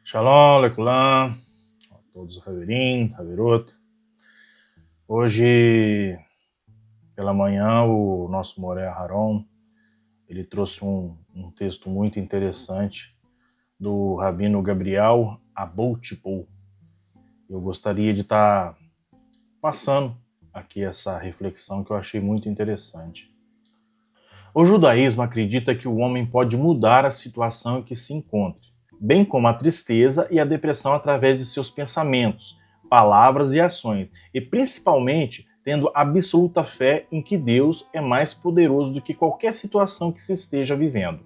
Shalom, Lekulam, a todos os Haverim, Haverot. Hoje, pela manhã, o nosso Moré Haron, ele trouxe um texto muito interessante do Rabino Gabriel Abou-Tipou. Eu gostaria de estar passando aqui essa reflexão que eu achei muito interessante. O judaísmo acredita que o homem pode mudar a situação em que se encontre, bem como a tristeza e a depressão através de seus pensamentos, palavras e ações, e principalmente tendo absoluta fé em que Deus é mais poderoso do que qualquer situação que se esteja vivendo.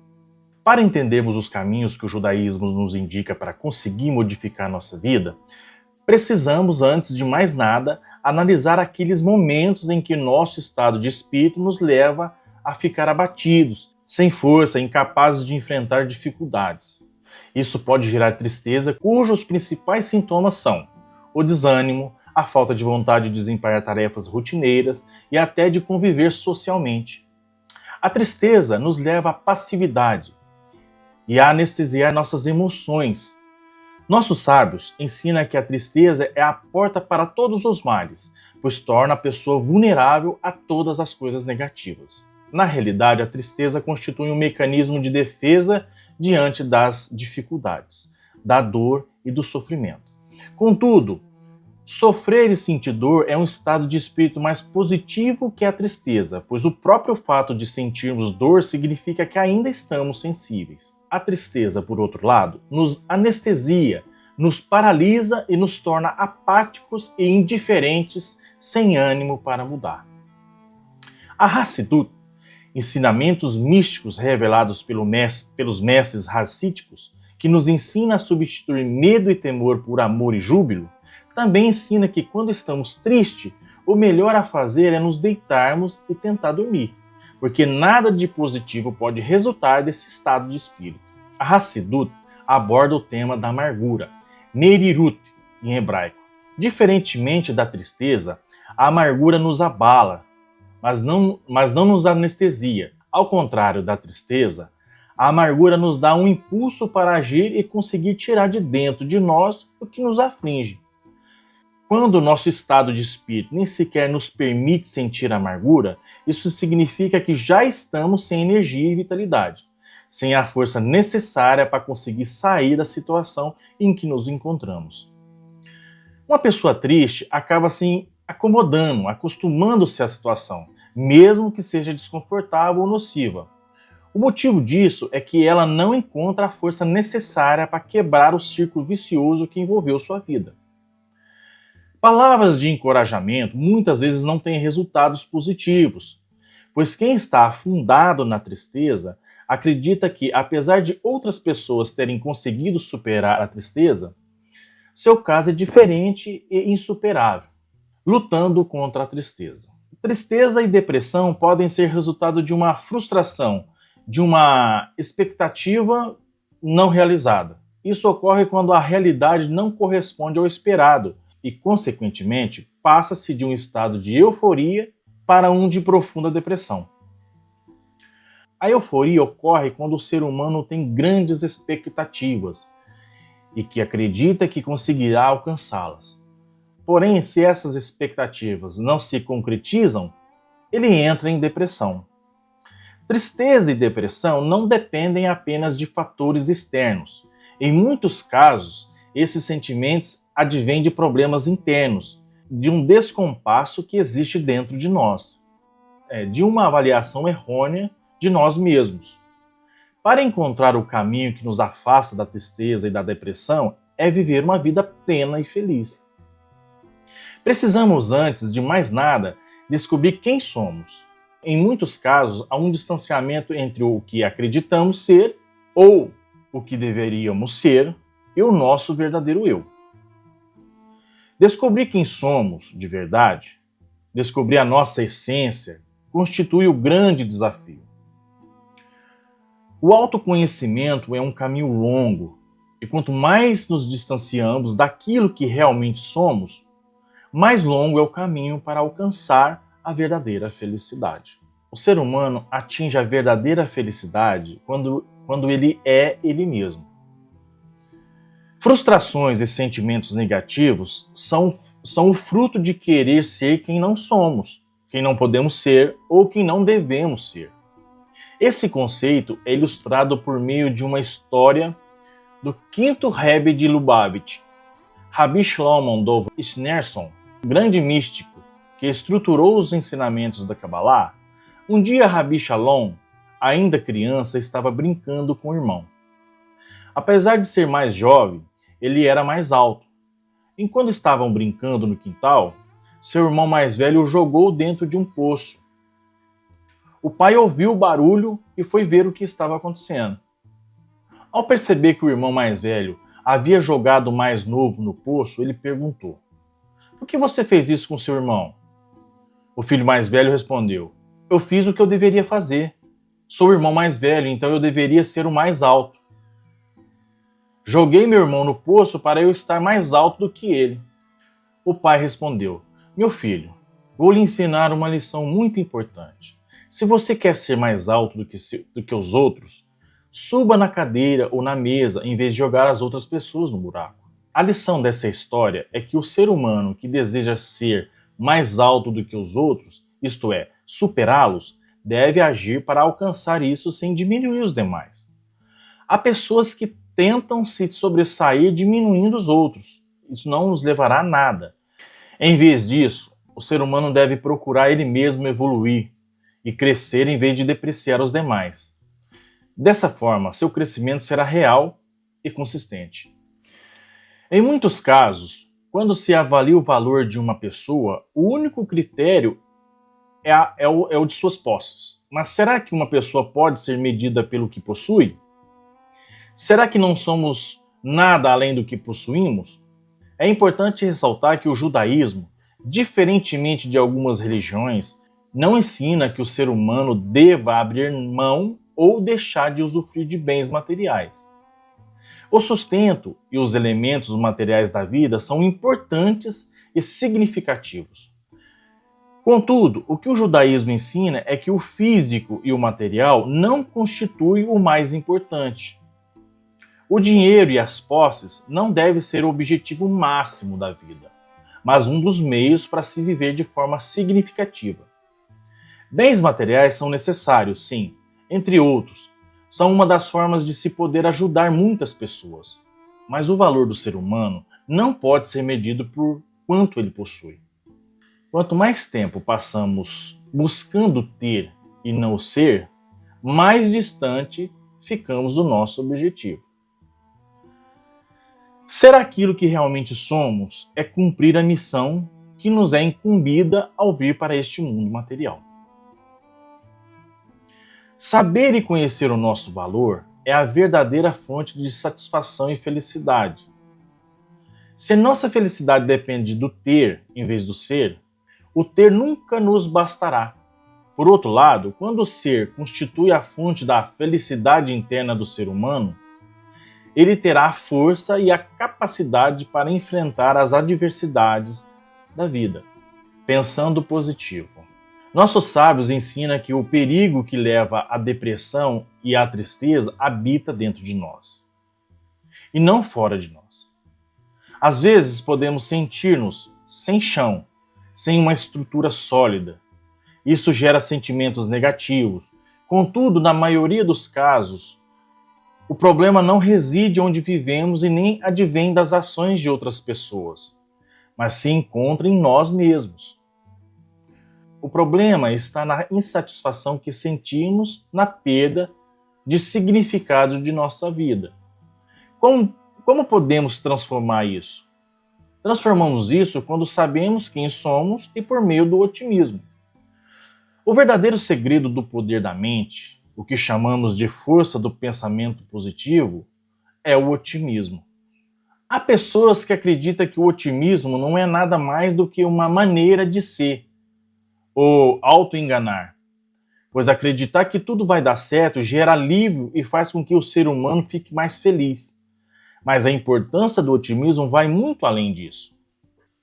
Para entendermos os caminhos que o judaísmo nos indica para conseguir modificar nossa vida, precisamos, antes de mais nada, analisar aqueles momentos em que nosso estado de espírito nos leva a ficar abatidos, sem força, incapazes de enfrentar dificuldades. Isso pode gerar tristeza, cujos principais sintomas são o desânimo, a falta de vontade de desempenhar tarefas rotineiras e até de conviver socialmente. A tristeza nos leva à passividade e a anestesiar nossas emoções. Nossos sábios ensinam que a tristeza é a porta para todos os males, pois torna a pessoa vulnerável a todas as coisas negativas. Na realidade, a tristeza constitui um mecanismo de defesa diante das dificuldades, da dor e do sofrimento. Contudo, sofrer e sentir dor é um estado de espírito mais positivo que a tristeza, pois o próprio fato de sentirmos dor significa que ainda estamos sensíveis. A tristeza, por outro lado, nos anestesia, nos paralisa e nos torna apáticos e indiferentes, sem ânimo para mudar. A Hassidut, ensinamentos místicos revelados pelos mestres racíticos, que nos ensina a substituir medo e temor por amor e júbilo, também ensina que quando estamos tristes, o melhor a fazer é nos deitarmos e tentar dormir, porque nada de positivo pode resultar desse estado de espírito. A Hassidut aborda o tema da amargura, Merirut, em hebraico. Diferentemente da tristeza, a amargura nos abala, mas não nos anestesia. Ao contrário da tristeza, a amargura nos dá um impulso para agir e conseguir tirar de dentro de nós o que nos aflige. Quando o nosso estado de espírito nem sequer nos permite sentir amargura, isso significa que já estamos sem energia e vitalidade, sem a força necessária para conseguir sair da situação em que nos encontramos. Uma pessoa triste acaba se acomodando, acostumando-se à situação, mesmo que seja desconfortável ou nociva. O motivo disso é que ela não encontra a força necessária para quebrar o círculo vicioso que envolveu sua vida. Palavras de encorajamento muitas vezes não têm resultados positivos, pois quem está afundado na tristeza acredita que, apesar de outras pessoas terem conseguido superar a tristeza, seu caso é diferente e insuperável, lutando contra a tristeza. Tristeza e depressão podem ser resultado de uma frustração, de uma expectativa não realizada. Isso ocorre quando a realidade não corresponde ao esperado e, consequentemente, passa-se de um estado de euforia para um de profunda depressão. A euforia ocorre quando o ser humano tem grandes expectativas e que acredita que conseguirá alcançá-las. Porém, se essas expectativas não se concretizam, ele entra em depressão. Tristeza e depressão não dependem apenas de fatores externos. Em muitos casos, esses sentimentos advêm de problemas internos, de um descompasso que existe dentro de nós, de uma avaliação errônea de nós mesmos. Para encontrar o caminho que nos afasta da tristeza e da depressão, é viver uma vida plena e feliz. Precisamos, antes de mais nada, descobrir quem somos. Em muitos casos, há um distanciamento entre o que acreditamos ser, ou o que deveríamos ser, e o nosso verdadeiro eu. Descobrir quem somos de verdade, descobrir a nossa essência, constitui o grande desafio. O autoconhecimento é um caminho longo, e quanto mais nos distanciamos daquilo que realmente somos, mais longo é o caminho para alcançar a verdadeira felicidade. O ser humano atinge a verdadeira felicidade quando ele é ele mesmo. Frustrações e sentimentos negativos são o fruto de querer ser quem não somos, quem não podemos ser ou quem não devemos ser. Esse conceito é ilustrado por meio de uma história do quinto Rebbe de Lubavitch, Rabbi Shlomo Dov Schneerson, grande místico que estruturou os ensinamentos da Kabbalah. Um dia Rabbi Shalom, ainda criança, estava brincando com o irmão. Apesar de ser mais jovem, ele era mais alto. Enquanto estavam brincando no quintal, seu irmão mais velho o jogou dentro de um poço. O pai ouviu o barulho e foi ver o que estava acontecendo. Ao perceber que o irmão mais velho havia jogado o mais novo no poço, ele perguntou: "Por que você fez isso com seu irmão?" O filho mais velho respondeu: "Eu fiz o que eu deveria fazer. Sou o irmão mais velho, então eu deveria ser o mais alto. Joguei meu irmão no poço para eu estar mais alto do que ele." O pai respondeu: "Meu filho, vou lhe ensinar uma lição muito importante. Se você quer ser mais alto do que os outros, suba na cadeira ou na mesa em vez de jogar as outras pessoas no buraco." A lição dessa história é que o ser humano que deseja ser mais alto do que os outros, isto é, superá-los, deve agir para alcançar isso sem diminuir os demais. Há pessoas que tentam se sobressair diminuindo os outros. Isso não nos levará a nada. Em vez disso, o ser humano deve procurar ele mesmo evoluir e crescer em vez de depreciar os demais. Dessa forma, seu crescimento será real e consistente. Em muitos casos, quando se avalia o valor de uma pessoa, o único critério é o de suas posses. Mas será que uma pessoa pode ser medida pelo que possui? Será que não somos nada além do que possuímos? É importante ressaltar que o judaísmo, diferentemente de algumas religiões, não ensina que o ser humano deva abrir mão ou deixar de usufruir de bens materiais. O sustento e os elementos materiais da vida são importantes e significativos. Contudo, o que o judaísmo ensina é que o físico e o material não constituem o mais importante. O dinheiro e as posses não devem ser o objetivo máximo da vida, mas um dos meios para se viver de forma significativa. Bens materiais são necessários, sim, entre outros. São uma das formas de se poder ajudar muitas pessoas. Mas o valor do ser humano não pode ser medido por quanto ele possui. Quanto mais tempo passamos buscando ter e não ser, mais distante ficamos do nosso objetivo. Ser aquilo que realmente somos é cumprir a missão que nos é incumbida ao vir para este mundo material. Saber e conhecer o nosso valor é a verdadeira fonte de satisfação e felicidade. Se nossa felicidade depende do ter em vez do ser, o ter nunca nos bastará. Por outro lado, quando o ser constitui a fonte da felicidade interna do ser humano, ele terá a força e a capacidade para enfrentar as adversidades da vida, pensando positivo. Nossos sábios ensinam que o perigo que leva à depressão e à tristeza habita dentro de nós, e não fora de nós. Às vezes podemos sentir-nos sem chão, sem uma estrutura sólida. Isso gera sentimentos negativos. Contudo, na maioria dos casos, o problema não reside onde vivemos e nem advém das ações de outras pessoas, mas se encontra em nós mesmos. O problema está na insatisfação que sentimos na perda de significado de nossa vida. Como podemos transformar isso? Transformamos isso quando sabemos quem somos e por meio do otimismo. O verdadeiro segredo do poder da mente, o que chamamos de força do pensamento positivo, é o otimismo. Há pessoas que acreditam que o otimismo não é nada mais do que uma maneira de ser, ou auto-enganar, pois acreditar que tudo vai dar certo gera alívio e faz com que o ser humano fique mais feliz. Mas a importância do otimismo vai muito além disso.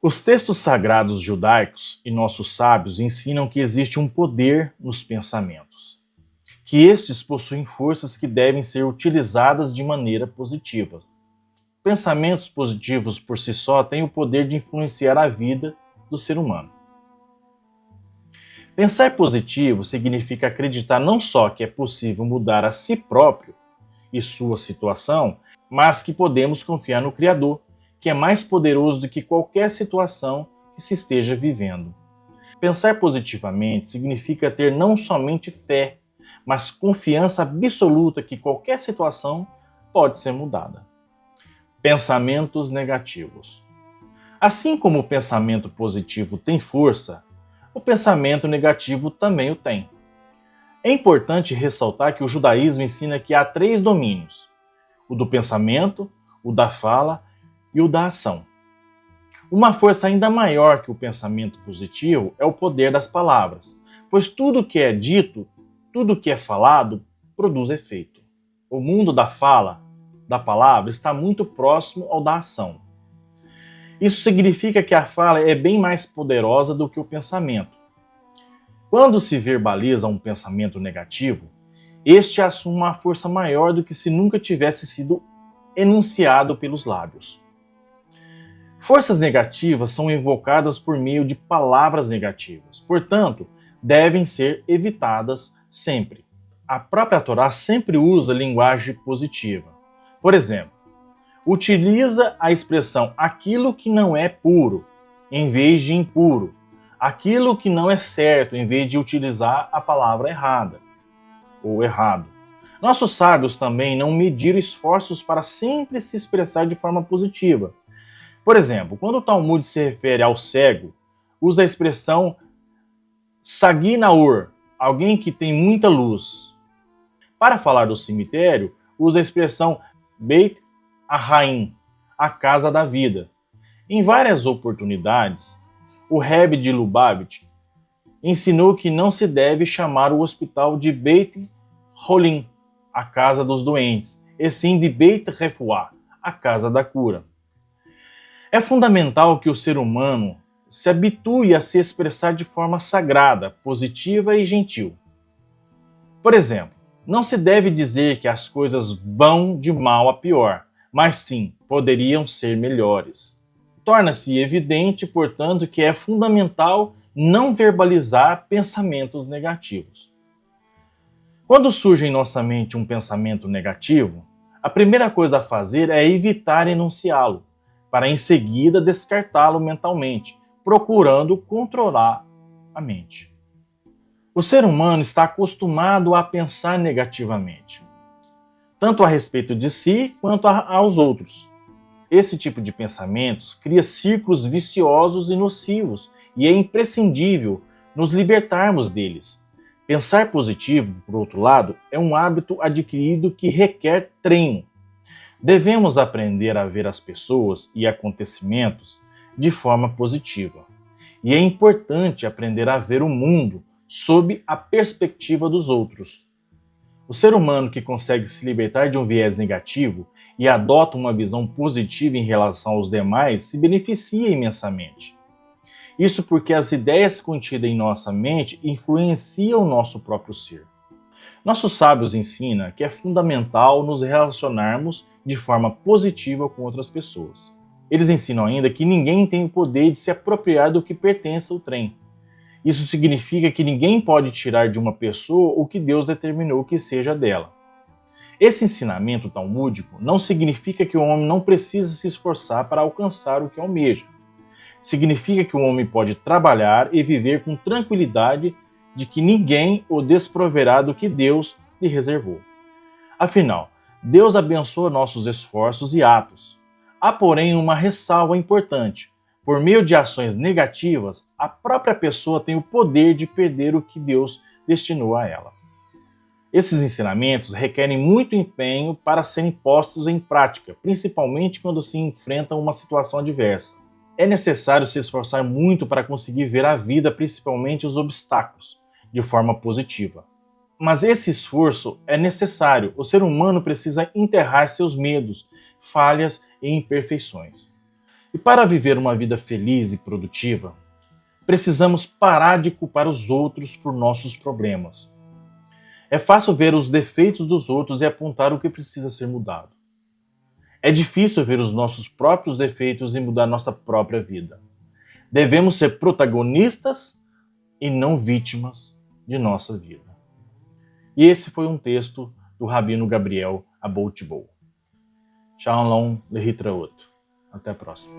Os textos sagrados judaicos e nossos sábios ensinam que existe um poder nos pensamentos, que estes possuem forças que devem ser utilizadas de maneira positiva. Pensamentos positivos por si só têm o poder de influenciar a vida do ser humano. Pensar positivo significa acreditar não só que é possível mudar a si próprio e sua situação, mas que podemos confiar no Criador, que é mais poderoso do que qualquer situação que se esteja vivendo. Pensar positivamente significa ter não somente fé, mas confiança absoluta que qualquer situação pode ser mudada. Pensamentos negativos. Assim como o pensamento positivo tem força, o pensamento negativo também o tem. É importante ressaltar que o judaísmo ensina que há 3 domínios: o do pensamento, o da fala e o da ação. Uma força ainda maior que o pensamento positivo é o poder das palavras, pois tudo que é dito, tudo que é falado, produz efeito. O mundo da fala, da palavra, está muito próximo ao da ação. Isso significa que a fala é bem mais poderosa do que o pensamento. Quando se verbaliza um pensamento negativo, este assume uma força maior do que se nunca tivesse sido enunciado pelos lábios. Forças negativas são invocadas por meio de palavras negativas, portanto, devem ser evitadas sempre. A própria Torá sempre usa linguagem positiva. Por exemplo, utiliza a expressão aquilo que não é puro, em vez de impuro, aquilo que não é certo, em vez de utilizar a palavra errada ou errado. Nossos sábios também não mediram esforços para sempre se expressar de forma positiva. Por exemplo, quando o Talmud se refere ao cego, usa a expressão Sagi Naor, alguém que tem muita luz. Para falar do cemitério, usa a expressão Beit Ahaim, a casa da vida. Em várias oportunidades, o Rebbe de Lubavitch ensinou que não se deve chamar o hospital de Beit Holim, a casa dos doentes, e sim de Beit Refuah, a casa da cura. É fundamental que o ser humano se habitue a se expressar de forma sagrada, positiva e gentil. Por exemplo, não se deve dizer que as coisas vão de mal a pior, mas sim, poderiam ser melhores. Torna-se evidente, portanto, que é fundamental não verbalizar pensamentos negativos. Quando surge em nossa mente um pensamento negativo, a primeira coisa a fazer é evitar enunciá-lo, para em seguida descartá-lo mentalmente, procurando controlar a mente. O ser humano está acostumado a pensar negativamente, tanto a respeito de si quanto aos outros. Esse tipo de pensamentos cria círculos viciosos e nocivos, e é imprescindível nos libertarmos deles. Pensar positivo, por outro lado, é um hábito adquirido que requer treino. Devemos aprender a ver as pessoas e acontecimentos de forma positiva. E é importante aprender a ver o mundo sob a perspectiva dos outros. O ser humano que consegue se libertar de um viés negativo e adota uma visão positiva em relação aos demais se beneficia imensamente. Isso porque as ideias contidas em nossa mente influenciam o nosso próprio ser. Nossos sábios ensinam que é fundamental nos relacionarmos de forma positiva com outras pessoas. Eles ensinam ainda que ninguém tem o poder de se apropriar do que pertence ao trem. Isso significa que ninguém pode tirar de uma pessoa o que Deus determinou que seja dela. Esse ensinamento talmúdico não significa que o homem não precisa se esforçar para alcançar o que almeja. Significa que o homem pode trabalhar e viver com tranquilidade de que ninguém o desproverá do que Deus lhe reservou. Afinal, Deus abençoa nossos esforços e atos. Há, porém, uma ressalva importante. Por meio de ações negativas, a própria pessoa tem o poder de perder o que Deus destinou a ela. Esses ensinamentos requerem muito empenho para serem postos em prática, principalmente quando se enfrenta uma situação adversa. É necessário se esforçar muito para conseguir ver a vida, principalmente os obstáculos, de forma positiva. Mas esse esforço é necessário. O ser humano precisa enterrar seus medos, falhas e imperfeições. E para viver uma vida feliz e produtiva, precisamos parar de culpar os outros por nossos problemas. É fácil ver os defeitos dos outros e apontar o que precisa ser mudado. É difícil ver os nossos próprios defeitos e mudar nossa própria vida. Devemos ser protagonistas e não vítimas de nossa vida. E esse foi um texto do Rabino Gabriel Abou-Tibou. Shalom Lehitraot. Até a próxima.